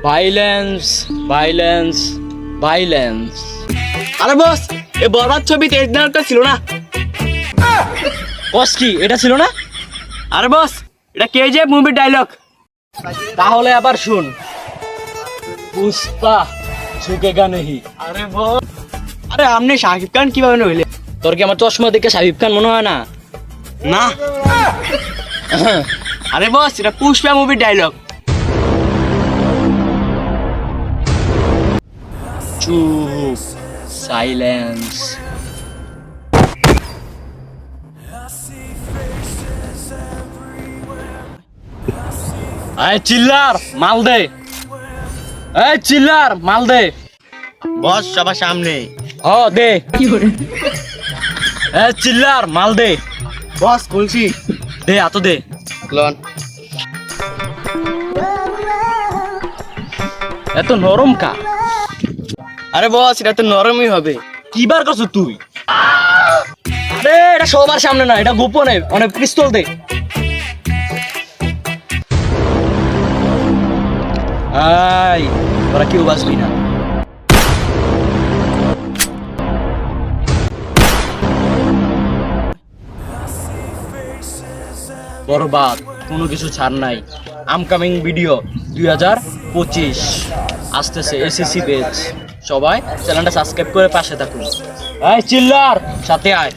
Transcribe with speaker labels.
Speaker 1: Violence violence violence.
Speaker 2: আরে বস, এই বরবাদ ছবিতে এই ডায়লগটা ছিল না?
Speaker 1: বস কি এটা ছিল না?
Speaker 2: আরে বস, এটা কেজিএফ মুভির ডায়লগ।
Speaker 1: তাহলে আবার শুন, পুষ্পা ঝুঁকেগা নেহি।
Speaker 2: আরে বস, আরে আপনি শাকিব খান কিভাবে নইলে?
Speaker 1: তোর কি আমার চশমা দেখে শাকিব খান মনে হয় না?
Speaker 2: না। আরে বস, এটা পুষ্পা মুভির ডায়লগ।
Speaker 1: চুপ, সাইলেন্স। এই চিল্লার মাল দে, এই চিল্লার মাল দে।
Speaker 2: বস সবার সামনে।
Speaker 1: ও দে। এই চিল্লার মাল দে।
Speaker 2: বস খুলছি।
Speaker 1: দে এত দে।
Speaker 2: লন।
Speaker 1: এত নরম কা?
Speaker 2: আরে বস, এটা তো নরমই হবে।
Speaker 1: কি বার করছ তুই? আরে এটা সবার সামনে না, এটা গোপনে। অনেক পিস্তল দে। আই তোরা কেউ বাঁচবি না। বরবাদ কোনো কিছু ছাড় নাই। আমকামিং ভিডিও 2025 আসতেছে, এসএসসি বেচ। সবাই চ্যানেলটা সাবস্ক্রাইব করে পাশে থাকুন। এই চিল্লার সাথে আয়।